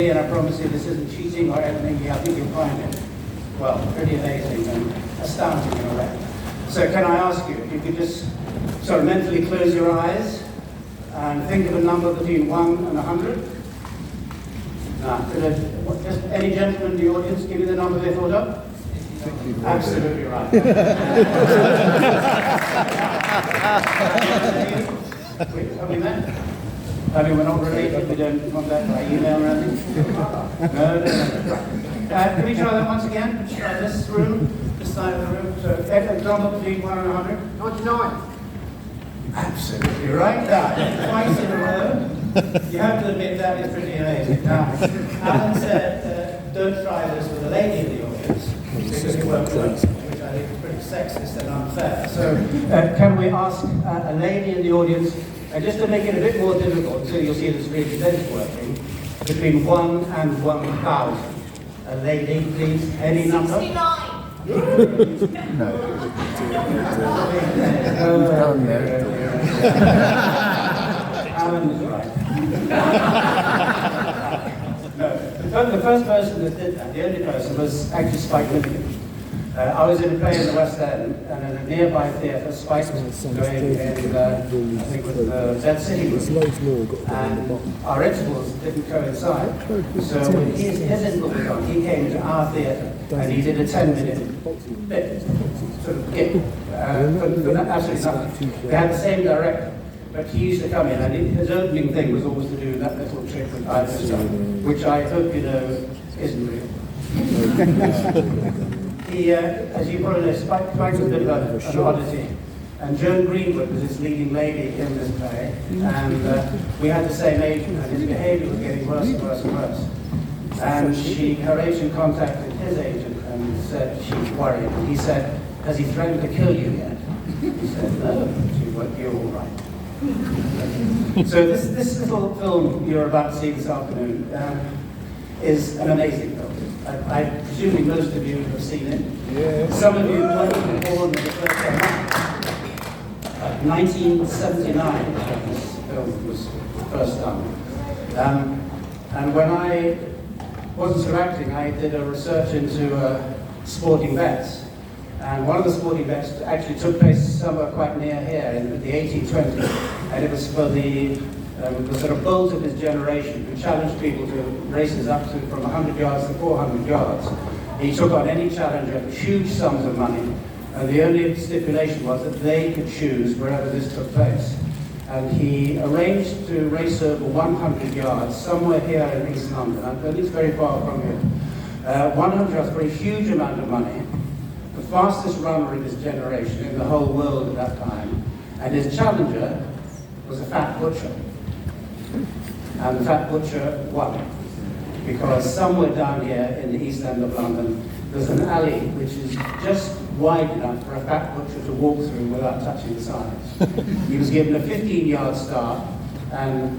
And I promise you this isn't cheating or anything. I think you'll find it, well, pretty amazing and astounding in a way. So can I ask you, if you could just sort of mentally close your eyes and think of a number between 1 and 100. Now, just any gentleman in the audience give me the number they thought up? Absolutely right. Wait, have we met? I mean, we're not related, we don't contact by email or anything? No. Can we try that once again? This room, this side of the room. So, example between 1 and 100? 99. Absolutely right. That, twice in a row. You have to admit that is pretty amazing. Now, Alan said, don't try this with a lady in the audience, because it won't work, which I think is pretty sexist and unfair. So, can we ask a lady in the audience, just to make it a bit more difficult, so you'll see this really is working, between 1 and 1,000. A lady, please, any number? 69. No. Alan is right. No, the first person that did that, the only person, was actually Spike Milligan. I was in a play in the West End, and in a nearby theatre, Spike was going in, I think, with the Dead City Group, and our intervals didn't coincide. So when his interval was on, he came to our theatre, and he did a 10-minute bit, sort of skit, for absolutely nothing. They had the same director, but he used to come in, and his opening thing was always to do that little trick with Irish stuff, which I hope you know isn't real. He, as you probably know, Spike was a bit of an oddity, and Joan Greenwood was his leading lady in this play, and we had the same agent, and his behaviour was getting worse and worse and worse. And her agent contacted his agent and said she was worried. He said, has he threatened to kill you yet? He said, no, she won't be all right. So this little film you're about to see this afternoon is an amazing film. I presume most of you have seen it. Yeah. Some of you weren't even born when it first came out. 1979, this film was first done. And when I wasn't still acting, I did a research into sporting bets. And one of the sporting bets actually took place somewhere quite near here in the 1820s. And it was for the sort of bulls of his generation who challenged people to races up to from 100 yards to 400 yards. He took on any challenger huge sums of money, and the only stipulation was that they could choose wherever this took place. And he arranged to race over 100 yards somewhere here in East London, and it's very far from here. 100 yards for a huge amount of money, the fastest runner of his generation in the whole world at that time, and his challenger was a fat butcher. And the fat butcher won, because somewhere down here in the East End of London, there's an alley which is just wide enough for a fat butcher to walk through without touching the sides. He was given a 15-yard start, and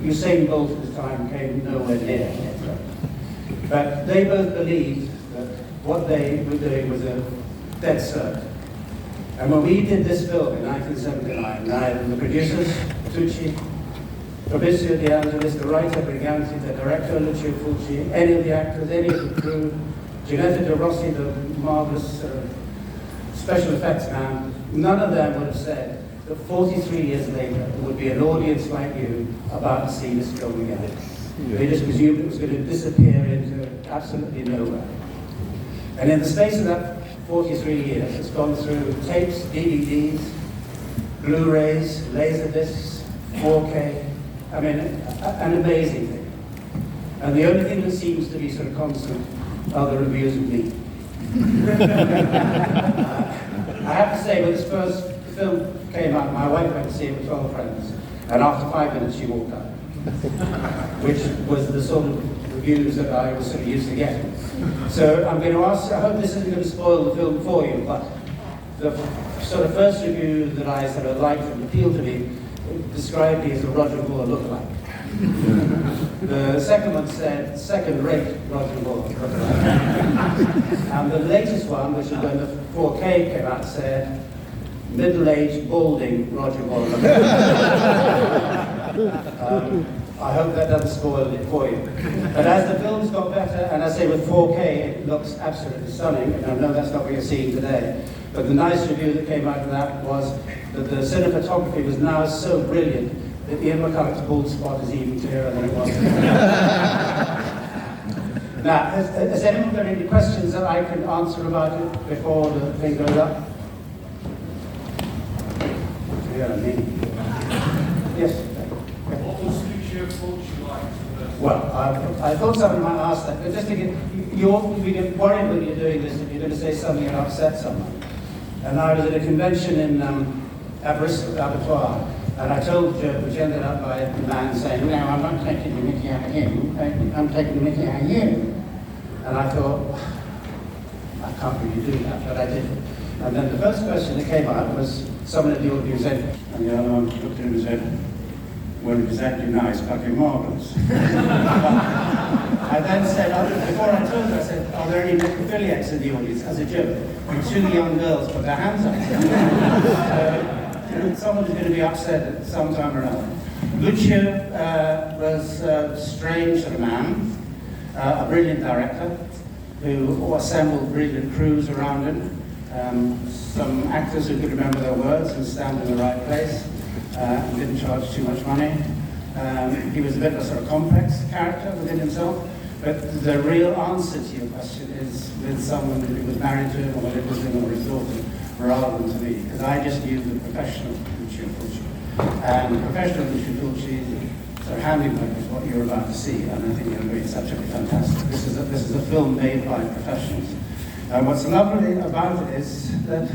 Usain Bolt at the time came nowhere near it. But they both believed that what they were doing was a dead cert. And when we did this film in 1979, the producers, Tucci, Fabrizio De Angelis, the writer Briganti, the director Lucio Fulci, any of the actors, any of the crew, Ginetta De Rossi, the marvelous special effects man, none of them would have said that 43 years later there would be an audience like you about to see this film again. They just presumed it was going to disappear into absolutely nowhere. And in the space of that 43 years, it's gone through tapes, DVDs, Blu-rays, Laserdiscs, 4K. I mean, an amazing thing. And the only thing that seems to be sort of constant are the reviews of me. I have to say, when this first film came out, my wife went to see it with 12 friends, and after 5 minutes she walked out, which was the sort of reviews that I was sort of used to getting. So I'm going to ask, I hope this isn't going to spoil the film for you, but the sort of first review that I sort of liked and appealed to me described me as a Roger Moore lookalike. The second one said, second-rate Roger Moore lookalike. And the latest one, which is when the 4K came out, said, middle-aged, balding Roger Moore lookalike. I hope that doesn't spoil it for you. But as the films got better, and I say with 4K, it looks absolutely stunning, and I know that's not what you're seeing today. But the nice review that came out of that was that the cinematography was now so brilliant that Ian McCulloch's bald spot is even clearer than it was. Now, has anyone got any questions that I can answer about it before the thing goes up? Yeah, I mean. Yes? What was Lucio Fulci like? Well, I thought someone might ask that, but just to get, you get worried when you're doing this if you're going to say something and upset someone. And I was at a convention in Bristol, Abattoir, and I told Joe, which ended up by the man saying, no, I'm not taking the mickey out of him, I'm taking the mickey out of you. And I thought, I can't really do that, but I did. And then the first question that came out was someone in the audience said, and the other one looked at him and said, well, exactly nice, fucking marvellous. I then said, before I told her, I said, are there any necrophiliacs in the audience, as a joke? And 2 young girls put their hands up. Someone's going to be upset at some time or another. Lucio was a strange sort of man, a brilliant director, who assembled brilliant crews around him. Some actors who could remember their words and stand in the right place. And didn't charge too much money. He was a bit of a sort of complex character within himself, but the real answer to your question is with someone who was married to him or lived with him or his daughter, rather than to me, because I just knew the professional Lucio Fulci. And the professional Lucio Fulci, sort of handiwork is what you're about to see, and I think you're going to be absolutely fantastic. This is a film made by professionals. And what's lovely about it is that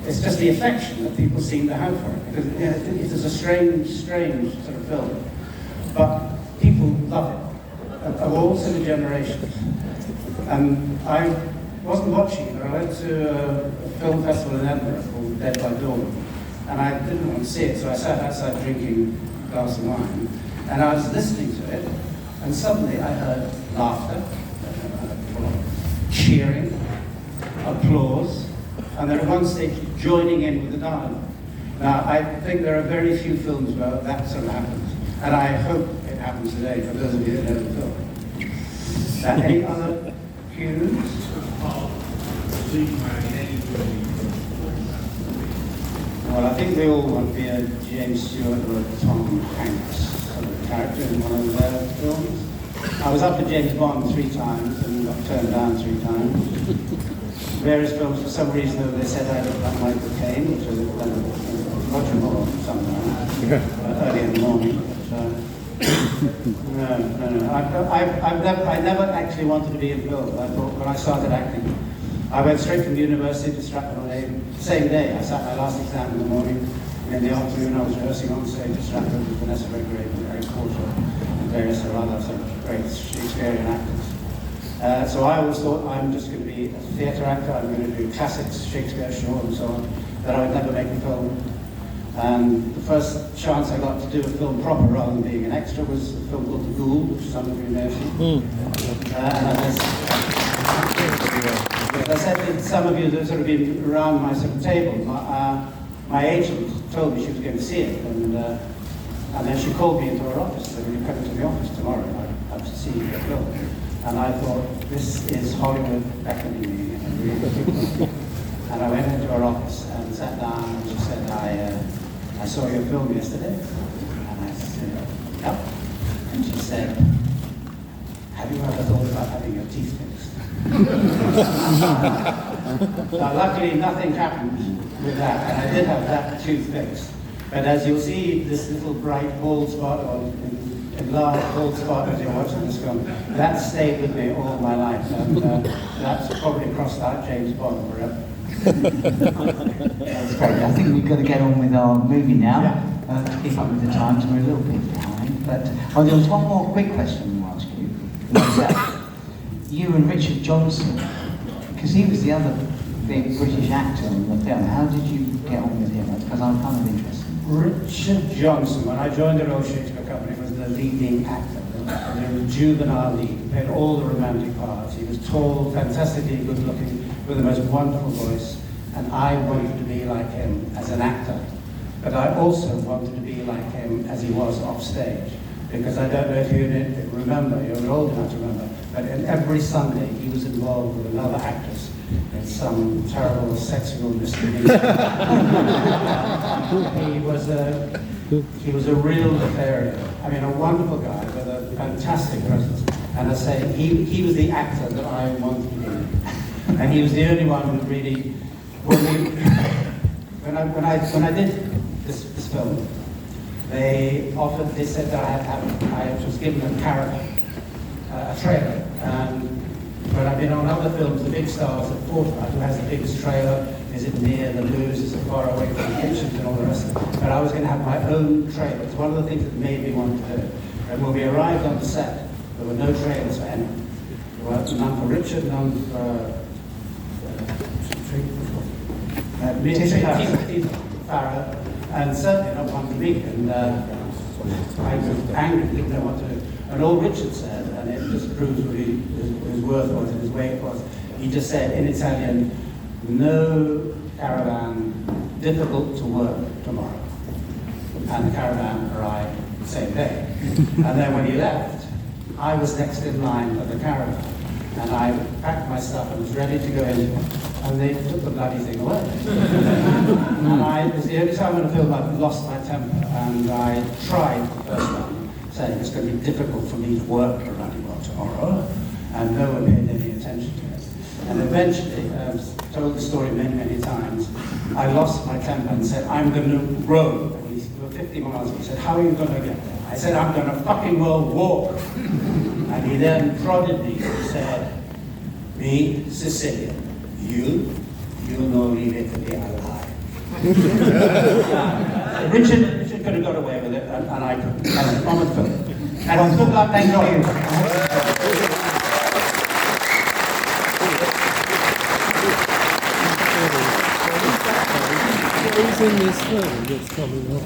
it's just the affection that people seem to have for it. Because it is a strange sort of film. But people love it, of all sort of generations. And I wasn't watching it, but I went to a film festival in Edinburgh called Dead by Dawn. And I didn't want to see it, so I sat outside drinking a glass of wine. And I was listening to it, and suddenly I heard laughter, cheering, applause, and then at one stage joining in with the dialogue. Now, I think there are very few films where that sort of happens, and I hope it happens today for those of you that know the film. Any other cues? Well, I think they all want to be a James Stewart or a Tom Hanks sort of character in one of their films. I was up for James Bond 3 times and got turned down 3 times. Various films, for some reason, though, they said I looked like Michael Caine, which was Roger Moore sometimes, early in the morning. No. I never actually wanted to be in film. I thought when I started acting, I went straight from university to Stratford on Avon. Same day, I sat my last exam in the morning, and in the afternoon I was rehearsing on stage at Stratford with Vanessa Redgrave and Eric Porter and various other sort of great Shakespearean actors. So I always thought I'm just going to be a theatre actor, I'm going to do classics, Shakespeare, Shaw and so on, that I would never make a film. And the first chance I got to do a film proper rather than being an extra was a film called The Ghoul, which some of you may have seen. And as I said to some of you that have sort of been around my sort of table, my agent told me she was going to see it, and then she called me into her office, and said, "Will you come to the office tomorrow? I'd have to see your film." And I thought, this is Hollywood beckoning me. And I went into her office and sat down, and she said, I saw your film yesterday. And I said, yep. And she said, have you ever thought about having your teeth fixed? Now, luckily, nothing happened with that, and I did have that tooth fixed. But as you'll see, this little bright bald spot, or enlarged bald spot as you're watching this film, that stayed with me all my life, and that's probably crossed out James Bond forever. That's great. I think we've got to get on with our movie now. To keep up with the times, we're a little bit behind. But there was one more quick question to ask you. You and Richard Johnson, because he was the other big British actor in the film. How did you get on with him? Because I'm kind of interested. Richard Johnson, when I joined the Royal Shakespeare Company, was the leading actor, the juvenile lead. He played all the romantic parts. He was tall, fantastically good looking, with the most wonderful voice, and I wanted to be like him as an actor. But I also wanted to be like him as he was off stage, because I don't know if you remember, you're old enough to remember, but every Sunday he was involved with another actress in some terrible sexual misdemeanor. He was a real nefarious. I mean, a wonderful guy with a fantastic presence. And I say, he was the actor that I wanted to be. And he was the only one who really, when I did this film, they said that I was given a caravan, a trailer. But I've been on other films, the big stars have thought about who has the biggest trailer, is it near the loos, is it far away from the kitchens and all the rest of it. But I was going to have my own trailer. It's one of the things that made me want to do it. And when we arrived on the set, there were no trailers for anyone. There were none for Richard, none for Farah, and certainly not one for me. And I was angry, didn't know what to do. And all Richard said, and it just proves what his worth was and his weight was, he just said in Italian, no caravan, difficult to work tomorrow. And the caravan arrived the same day. And then when he left, I was next in line for the caravan. And I packed my stuff and was ready to go in, and they took the bloody thing away. And it was the only time in a film I've lost my temper, and I tried the first one, saying it's going to be difficult for me to work a bloody well tomorrow, and no one paid any attention to it. And eventually, I've told the story many, many times, I lost my temper and said, I'm going to row. And we were 50 miles, he said, how are you going to get there? I said, I'm going to fucking well walk. And he then prodded me and said, me, Sicilian, you know leave it to be alive. Richard could have got away with it, and I couldn't. And on the film. And good luck, thank you. Who's in this film that's coming up?